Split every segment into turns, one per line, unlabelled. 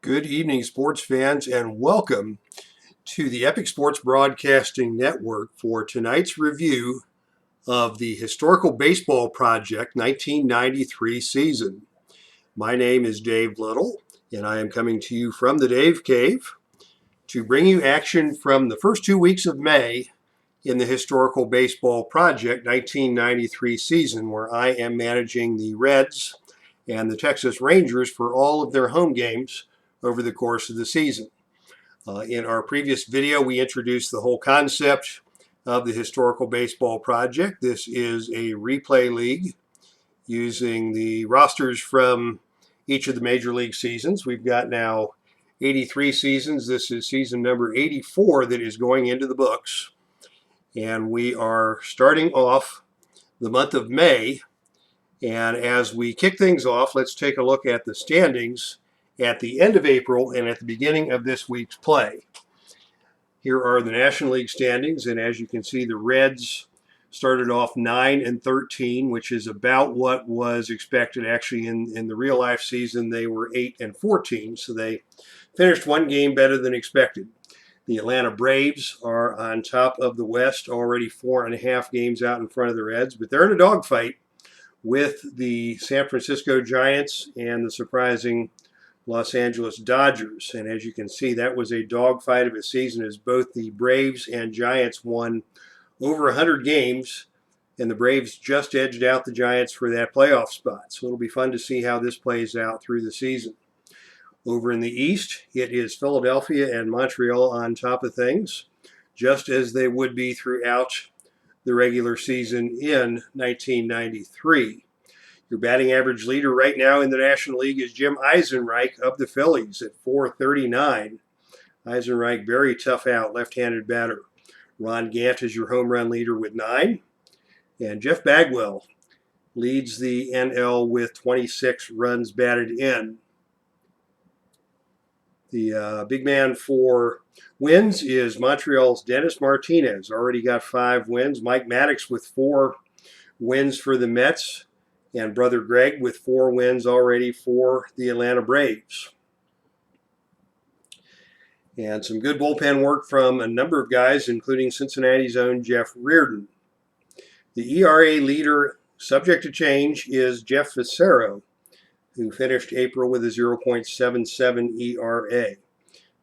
Good evening, sports fans, and welcome to the Epic Sports Broadcasting Network for tonight's review of the Historical Baseball Project 1993 season. My name is Dave Little, and I am coming to you from the Dave Cave to bring you action from the first 2 weeks of May in the Historical Baseball Project 1993 season, where I am managing the Reds and the Texas Rangers for all of their home games over the course of the season. In our previous video, we introduced the whole concept of the Historical Baseball Project. This is a replay league using the rosters from each of the major league seasons. We've got now 83 seasons. This is season number 84 that is going into the books. And we are starting off the month of May. And as we kick things off, let's take a look at the standings at the end of April and at the beginning of this week's play. Here are the National League standings, and as you can see, the Reds started off 9-13, which is about what was expected. Actually, in the real life season, they were 8-14, so they finished one game better than expected. The Atlanta Braves are on top of the West, already 4.5 games out in front of the Reds, but they're in a dogfight with the San Francisco Giants and the surprising Los Angeles Dodgers. And as you can see, that was a dogfight of a season as both the Braves and Giants won over 100 games, and the Braves just edged out the Giants for that playoff spot. So it'll be fun to see how this plays out through the season. Over in the East, it is Philadelphia and Montreal on top of things, just as they would be throughout the regular season in 1993. Your batting average leader right now in the National League is Jim Eisenreich of the Phillies at .439. Eisenreich, very tough out, left-handed batter. Ron Gant is your home run leader with 9. And Jeff Bagwell leads the NL with 26 runs batted in. The big man for wins is Montreal's Dennis Martinez. Already got 5 wins. Mike Maddox with 4 wins for the Mets. And brother Greg with 4 wins already for the Atlanta Braves. And some good bullpen work from a number of guys, including Cincinnati's own Jeff Reardon. The ERA leader, subject to change, is Jeff Fassero, who finished April with a 0.77 ERA.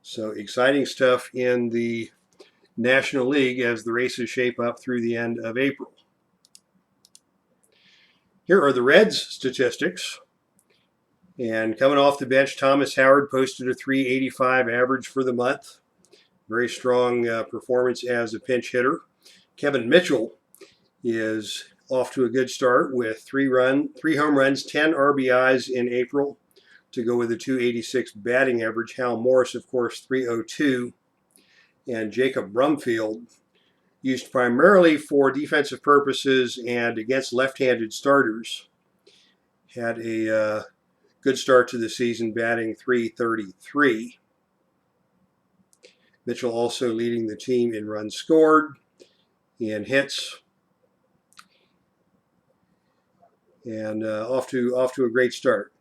So exciting stuff in the National League as the races shape up through the end of April. Here are the Reds statistics. And coming off the bench, Thomas Howard posted a .385 average for the month. Very strong performance as a pinch hitter. Kevin Mitchell is off to a good start with 3 home runs, 10 RBIs in April to go with a .286 batting average. Hal Morris, of course, .302. And Jacob Brumfield, used primarily for defensive purposes and against left-handed starters, had a good start to the season, batting .333. Mitchell also leading the team in runs scored, in hits, and off to a great start.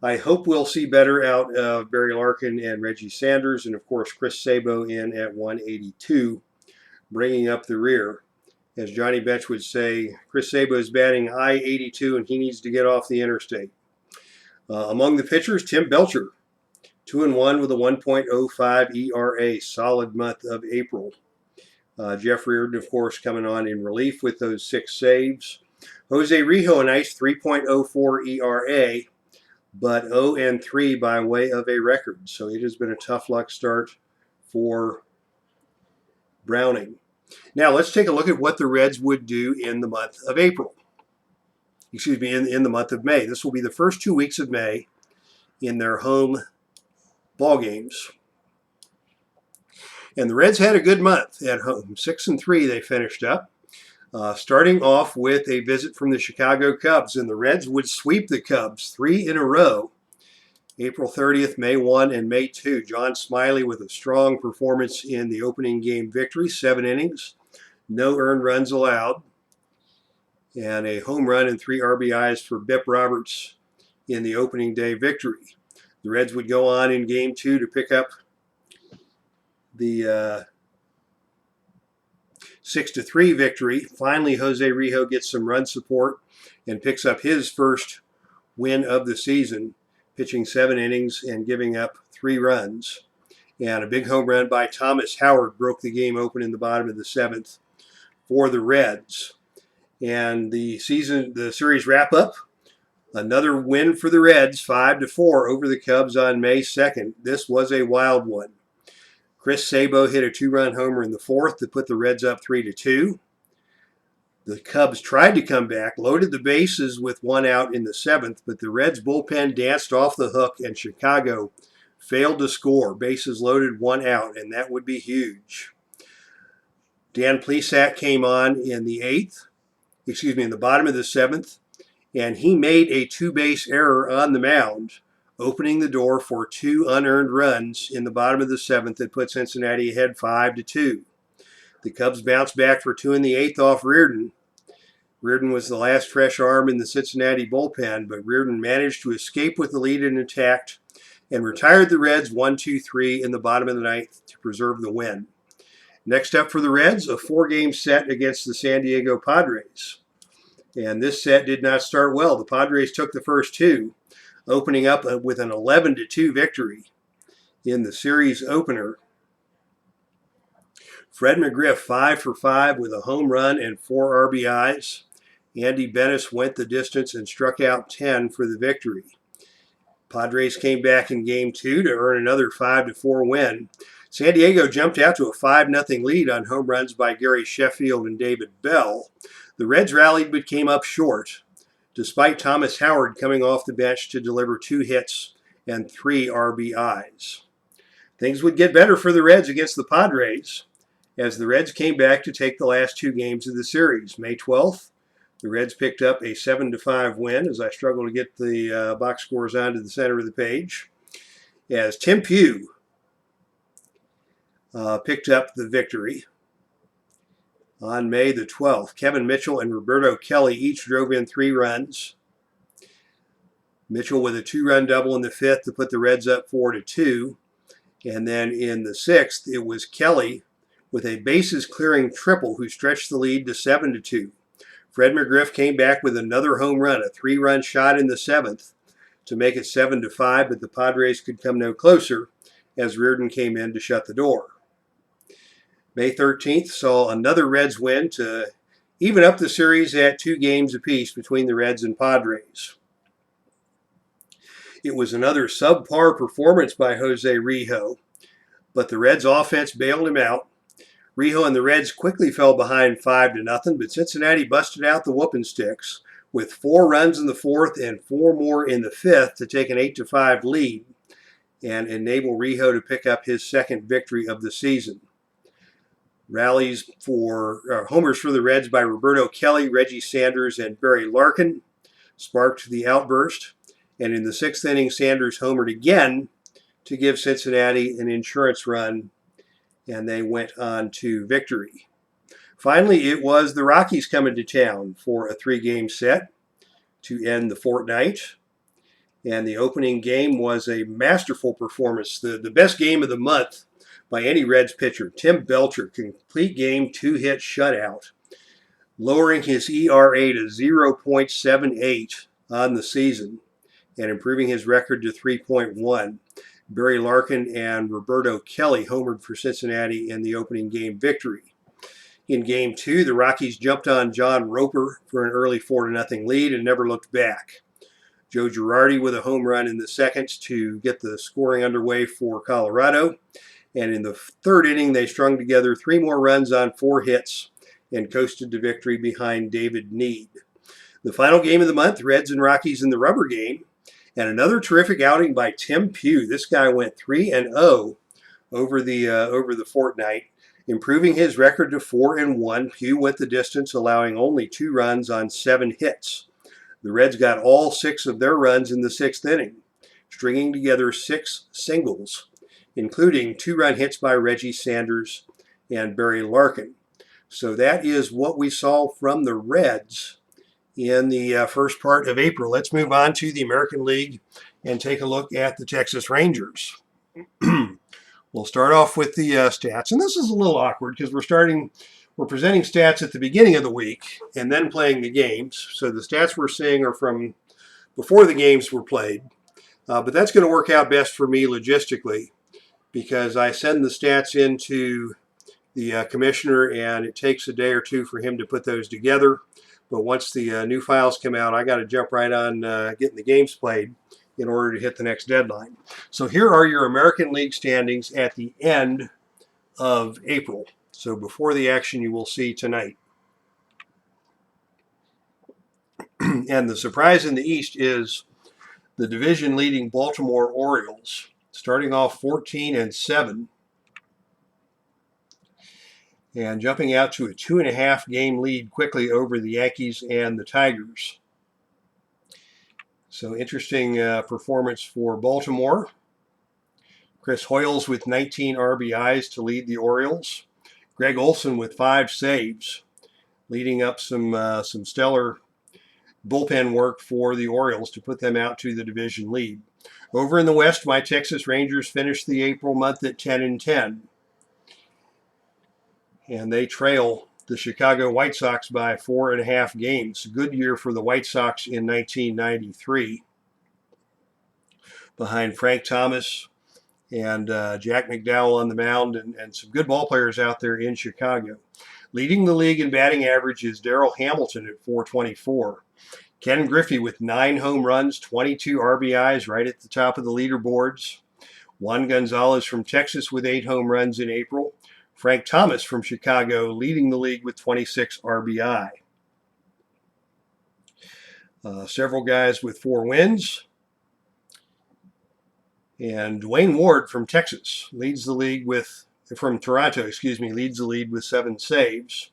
I hope we'll see better out of Barry Larkin and Reggie Sanders, and of course Chris Sabo in at 182. Bringing up the rear. As Johnny Bench would say, Chris Sabo is batting I-82 and he needs to get off the interstate. Among the pitchers, Tim Belcher, 2-1 with a 1.05 ERA, solid month of April. Jeff Reardon, of course, coming on in relief with those 6 saves. Jose Rijo, a nice 3.04 ERA, but 0-3 by way of a record. So it has been a tough luck start for Browning. Now let's take a look at what the Reds would do in the month of April. Excuse me, in the month of May. This will be the first 2 weeks of May in their home ball games. And the Reds had a good month at home. 6-3 they finished up. Starting off with a visit from the Chicago Cubs, and the Reds would sweep the Cubs 3 in a row. April 30th, May 1, and May 2. John Smiley with a strong performance in the opening game victory, 7 innings, no earned runs allowed, and a home run and 3 RBIs for Bip Roberts in the opening day victory. The Reds would go on in Game 2 to pick up the 6-3 victory. Finally, Jose Rijo gets some run support and picks up his first win of the season, pitching 7 innings and giving up 3 runs. And a big home run by Thomas Howard broke the game open in the bottom of the 7th for the Reds. And the series wrap up. Another win for the Reds, 5-4 over the Cubs on May 2nd. This was a wild one. Chris Sabo hit a 2-run homer in the 4th to put the Reds up 3-2. The Cubs tried to come back, loaded the bases with 1 out in the 7th, but the Reds bullpen danced off the hook and Chicago failed to score. Bases loaded, 1 out, and that would be huge. Dan Plesac came on in the bottom of the 7th, and he made a 2-base error on the mound, opening the door for 2 unearned runs in the bottom of the 7th that put Cincinnati ahead 5-2. The Cubs bounced back for 2 in the 8th off Reardon. Reardon was the last fresh arm in the Cincinnati bullpen, but Reardon managed to escape with the lead intact and retired the Reds 1-2-3 in the bottom of the 9th to preserve the win. Next up for the Reds, a 4-game set against the San Diego Padres. And this set did not start well. The Padres took the first 2, opening up with an 11-2 victory in the series opener. Fred McGriff 5 for 5 with a home run and 4 RBIs. Andy Bennis went the distance and struck out 10 for the victory. Padres came back in Game 2 to earn another 5-4 win. San Diego jumped out to a 5-0 lead on home runs by Gary Sheffield and David Bell. The Reds rallied but came up short, despite Thomas Howard coming off the bench to deliver 2 hits and 3 RBIs. Things would get better for the Reds against the Padres as the Reds came back to take the last 2 games of the series. May 12th, the Reds picked up a 7-5 win, as I struggle to get the box scores onto the center of the page, as Tim Pugh picked up the victory. On May the 12th, Kevin Mitchell and Roberto Kelly each drove in 3 runs. Mitchell with a 2-run double in the 5th to put the Reds up 4-2. And then in the 6th, it was Kelly with a bases-clearing triple who stretched the lead to 7-2. Fred McGriff came back with another home run, a 3-run shot in the 7th to make it 7-5, but the Padres could come no closer as Reardon came in to shut the door. May 13th saw another Reds win to even up the series at 2 games apiece between the Reds and Padres. It was another subpar performance by Jose Rijo, but the Reds offense bailed him out. Rijo and the Reds quickly fell behind 5-0, but Cincinnati busted out the whooping sticks with 4 runs in the 4th and 4 more in the 5th to take an 8-5 lead and enable Rijo to pick up his 2nd victory of the season. Homers for the Reds by Roberto Kelly, Reggie Sanders, and Barry Larkin sparked the outburst. And in the 6th inning, Sanders homered again to give Cincinnati an insurance run, and they went on to victory. Finally, it was the Rockies coming to town for a 3-game set to end the fortnight. And the opening game was a masterful performance, the best game of the month by any Reds pitcher. Tim Belcher, complete game 2-hit shutout, lowering his ERA to 0.78 on the season and improving his record to 3.1. Barry Larkin and Roberto Kelly homered for Cincinnati in the opening game victory. In Game 2, the Rockies jumped on John Roper for an early 4-0 lead and never looked back. Joe Girardi with a home run in the 2nd to get the scoring underway for Colorado. And in the 3rd inning, they strung together 3 more runs on 4 hits and coasted to victory behind David Need. The final game of the month, Reds and Rockies in the rubber game, and another terrific outing by Tim Pugh. This guy went 3-0 over the fortnight, improving his record to 4-1. Pugh went the distance, allowing only 2 runs on 7 hits. The Reds got all 6 of their runs in the 6th inning, stringing together 6 singles, including 2-run hits by Reggie Sanders and Barry Larkin. So that is what we saw from the Reds in the first part of April. Let's move on to the American League and take a look at the Texas Rangers. We'll start off with the stats, and this is a little awkward because we're presenting stats at the beginning of the week and then playing the games. So the stats we're seeing are from before the games were played, but that's going to work out best for me logistically because I send the stats into the commissioner, and it takes a day or two for him to put those together. But once the new files come out, I got to jump right on getting the games played in order to hit the next deadline. So here are your American League standings at the end of April. So before the action you will see tonight. And the surprise in the East is the division leading Baltimore Orioles, starting off 14-7 and jumping out to a 2.5 game lead quickly over the Yankees and the Tigers. So interesting performance for Baltimore. Chris Hoyles with 19 RBIs to lead the Orioles. Greg Olson with 5 saves, leading up some stellar bullpen work for the Orioles to put them out to the division lead. Over in the West, my Texas Rangers finished the April month at 10-10. And they trail the Chicago White Sox by 4.5 games. Good year for the White Sox in 1993. Behind Frank Thomas and Jack McDowell on the mound and some good ball players out there in Chicago. Leading the league in batting average is Darrell Hamilton at 424. Ken Griffey with 9 home runs, 22 RBIs right at the top of the leaderboards. Juan Gonzalez from Texas with 8 home runs in April. Frank Thomas from Chicago leading the league with 26 RBI. Several guys with 4 wins. And Dwayne Ward from Texas leads the league from Toronto, leads the lead with 7 saves.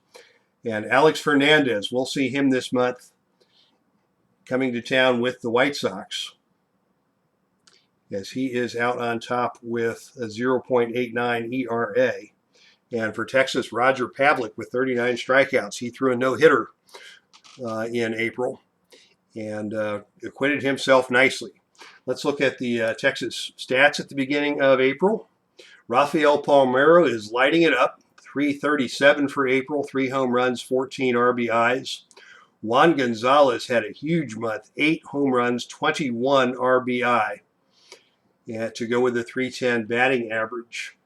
And Alex Fernandez, we'll see him this month coming to town with the White Sox, as he is out on top with a 0.89 ERA. And for Texas, Roger Pavlik with 39 strikeouts. He threw a no-hitter in April and acquitted himself nicely. Let's look at the Texas stats at the beginning of April. Rafael Palmeiro is lighting it up. 337 for April, 3 home runs, 14 RBIs. Juan Gonzalez had a huge month, 8 home runs, 21 RBI, to go with a 310 batting average.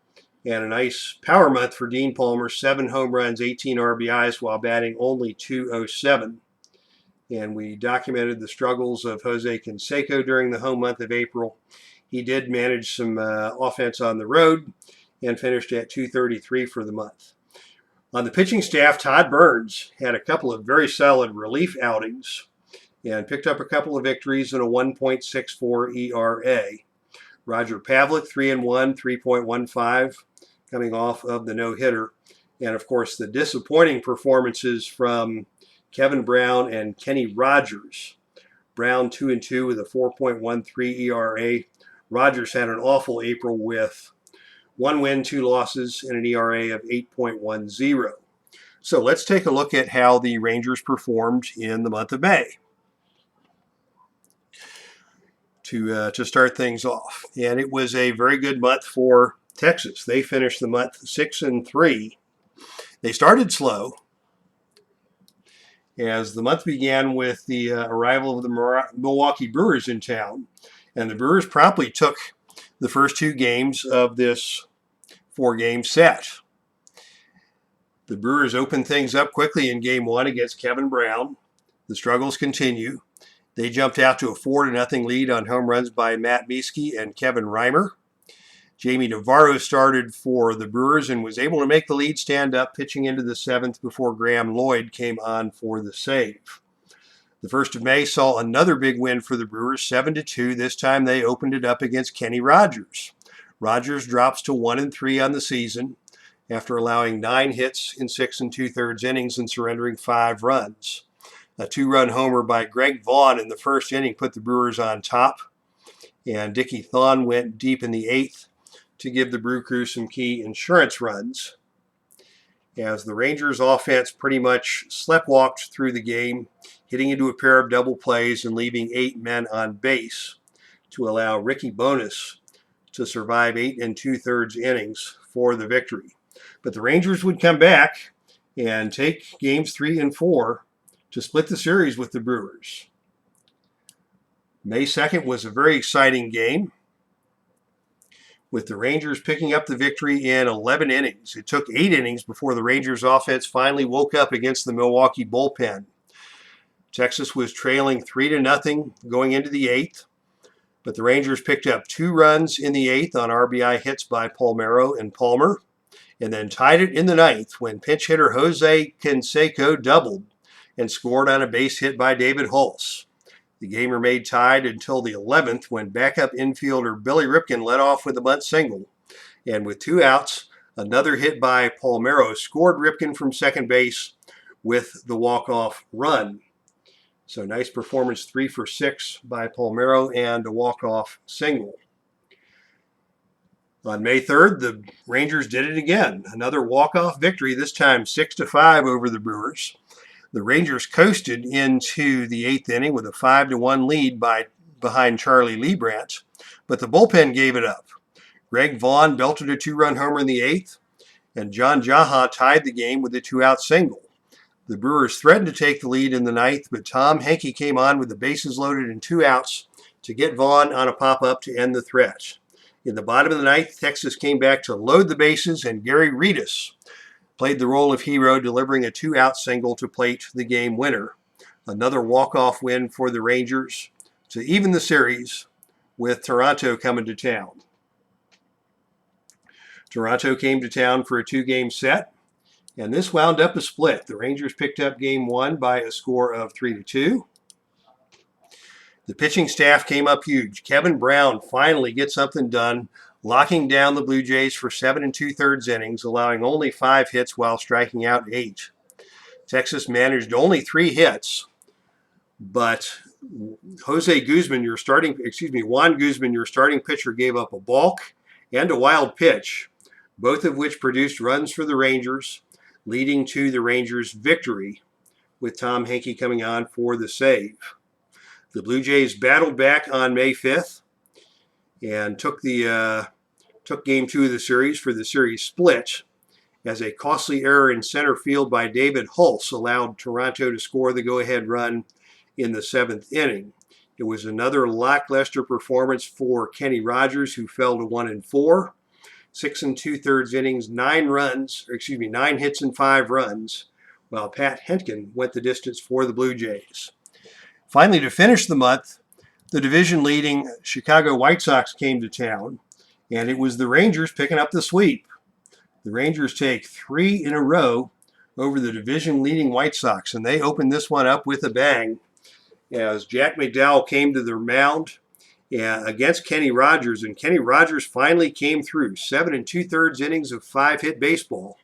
And a nice power month for Dean Palmer, 7 home runs, 18 RBIs while batting only .207. And we documented the struggles of Jose Canseco during the home month of April. He did manage some offense on the road and finished at .233 for the month. On the pitching staff, Todd Burns had a couple of very solid relief outings and picked up a couple of victories and a 1.64 ERA. Roger Pavlik, 3-1, 3.15, coming off of the no-hitter. And, of course, the disappointing performances from Kevin Brown and Kenny Rogers. Brown 2-2 with a 4.13 ERA. Rogers had an awful April with 1 win, 2 losses, and an ERA of 8.10. So let's take a look at how the Rangers performed in the month of May to start things off. And it was a very good month for Texas. They finished the month 6-3. They started slow, as the month began with the arrival of the Milwaukee Brewers in town. And the Brewers promptly took the first 2 games of this 4-game set. The Brewers opened things up quickly in Game 1 against Kevin Brown. The struggles continue. They jumped out to a 4-0 lead on home runs by Matt Mieske and Kevin Reimer. Jamie Navarro started for the Brewers and was able to make the lead stand up, pitching into the 7th before Graham Lloyd came on for the save. The 1st of May saw another big win for the Brewers, 7-2. This time they opened it up against Kenny Rogers. Rogers drops to 1-3 on the season after allowing 9 hits in 6 2/3 innings and surrendering 5 runs. A 2-run homer by Greg Vaughn in the 1st inning put the Brewers on top, and Dickie Thon went deep in the 8th to give the Brew Crew some key insurance runs, as the Rangers offense pretty much sleptwalked through the game, hitting into a pair of double plays and leaving 8 men on base to allow Ricky Bonas to survive 8 2/3 innings for the victory. But the Rangers would come back and take games 3 and 4 to split the series with the Brewers. May 2nd was a very exciting game, with the Rangers picking up the victory in 11 innings. It took 8 innings before the Rangers offense finally woke up against the Milwaukee bullpen. Texas was trailing 3-0 going into the 8th, but the Rangers picked up 2 runs in the 8th on RBI hits by Palmeiro and Palmer, and then tied it in the 9th when pinch hitter Jose Canseco doubled and scored on a base hit by David Hulse. The game remained tied until the 11th when backup infielder Billy Ripken led off with a bunt single. And with 2 outs, another hit by Palmeiro scored Ripken from second base with the walk-off run. So nice performance, 3 for 6 by Palmeiro and a walk-off single. On May 3rd, the Rangers did it again. Another walk-off victory, this time 6-5 over the Brewers. The Rangers coasted into the 8th inning with a 5-1 lead behind Charlie Leibrandt, but the bullpen gave it up. Greg Vaughn belted a 2-run homer in the 8th, and John Jaha tied the game with a 2-out single. The Brewers threatened to take the lead in the 9th, but Tom Henke came on with the bases loaded and 2 outs to get Vaughn on a pop-up to end the threat. In the bottom of the 9th, Texas came back to load the bases, and Gary Reedus played the role of hero, delivering a 2-out single to plate the game winner. Another walk-off win for the Rangers to even the series, with Toronto coming to town. Toronto came to town for a 2-game set, and this wound up a split. The Rangers picked up game 1 by a score of 3-2. The pitching staff came up huge. Kevin Brown finally gets something done, locking down the Blue Jays for 7 2/3 innings, allowing only 5 hits while striking out 8. Texas managed only 3 hits, but Juan Guzman, your starting pitcher, gave up a balk and a wild pitch, both of which produced runs for the Rangers, leading to the Rangers' victory, with Tom Henke coming on for the save. The Blue Jays battled back on May 5th and took game 2 of the series for the series split, as a costly error in center field by David Hulse allowed Toronto to score the go-ahead run in the 7th inning. It was another lackluster performance for Kenny Rogers, who fell to 1-4. 6 2/3 innings, 9 hits and 5 runs, while Pat Hentgen went the distance for the Blue Jays. Finally, to finish the month, the division-leading Chicago White Sox came to town, and it was the Rangers picking up the sweep. The Rangers take 3 in a row over the division-leading White Sox, and they opened this one up with a bang as Jack McDowell came to the mound against Kenny Rogers, and Kenny Rogers finally came through. 7 2/3 innings of 5-hit baseball.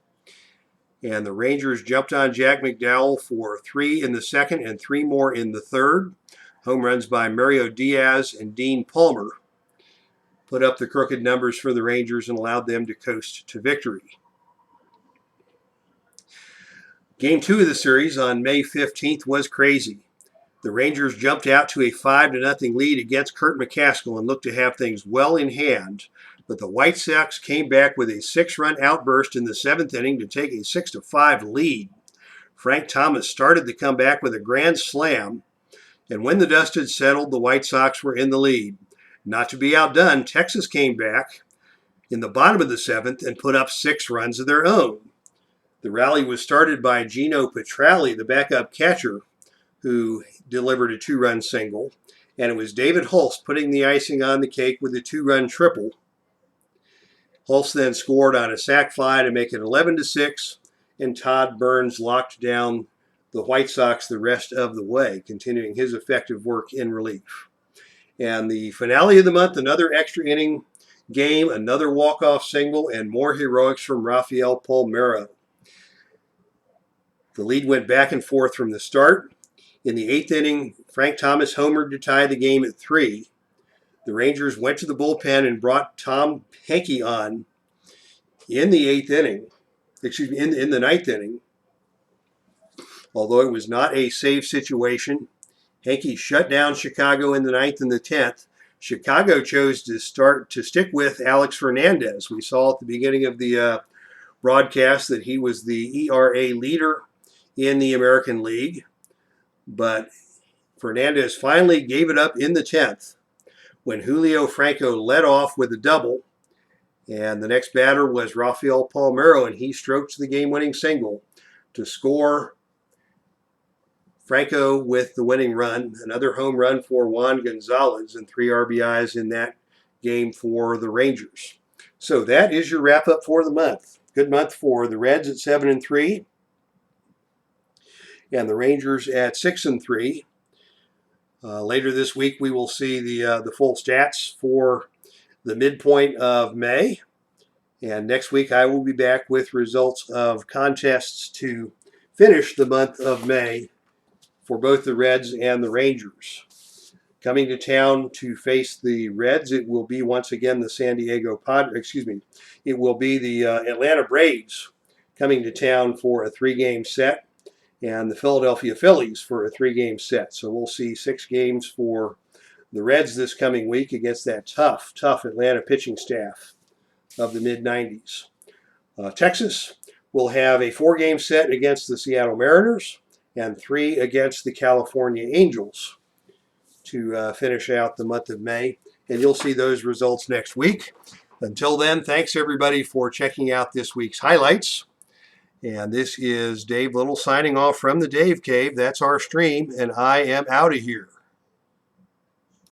And the Rangers jumped on Jack McDowell for 3 in the 2nd and 3 more in the 3rd. Home runs by Mario Diaz and Dean Palmer put up the crooked numbers for the Rangers and allowed them to coast to victory. Game 2 of the series on May 15th was crazy. The Rangers jumped out to a 5-0 lead against Kurt McCaskill and looked to have things well in hand, but the White Sox came back with a 6-run outburst in the 7th inning to take a 6-5 lead. Frank Thomas started the comeback with a grand slam, and when the dust had settled, the White Sox were in the lead. Not to be outdone, Texas came back in the bottom of the 7th and put up 6 runs of their own. The rally was started by Gino Petralli, the backup catcher, who delivered a 2-run single, and it was David Hulse putting the icing on the cake with a 2-run triple. Hulse then scored on a sac fly to make it 11-6, and Todd Burns locked down the White Sox the rest of the way, continuing his effective work in relief. And the finale of the month, another extra inning game, another walk-off single, and more heroics from Rafael Palmeiro. The lead went back and forth from the start. In the 8th inning, Frank Thomas homered to tie the game at 3. The Rangers went to the bullpen and brought Tom Henke on in the 8th inning. In the 9th inning. Although it was not a save situation, Henke shut down Chicago in the 9th and the 10th. Chicago chose to stick with Alex Fernandez. We saw at the beginning of the broadcast that he was the ERA leader in the American League, but Fernandez finally gave it up in the 10th when Julio Franco led off with a double, and the next batter was Rafael Palmeiro, and he stroked the game-winning single to score Franco with the winning run. Another home run for Juan Gonzalez and 3 RBIs in that game for the Rangers. So that is your wrap-up for the month. Good month for the Reds at 7-3, and the Rangers at 6-3. Later this week, we will see the full stats for the midpoint of May. And next week, I will be back with results of contests to finish the month of May for both the Reds and the Rangers. Coming to town to face the Reds, it will be once again the San Diego Padres. It will be the Atlanta Braves coming to town for a 3-game set, and the Philadelphia Phillies for a 3-game set. So we'll see 6 games for the Reds this coming week against that tough Atlanta pitching staff of the mid-90s. Texas will have a 4-game set against the Seattle Mariners and 3 against the California Angels to finish out the month of May. And you'll see those results next week. Until then, thanks everybody for checking out this week's highlights. And this is Dave Little signing off from the Dave Cave. That's our stream, and I am out of here.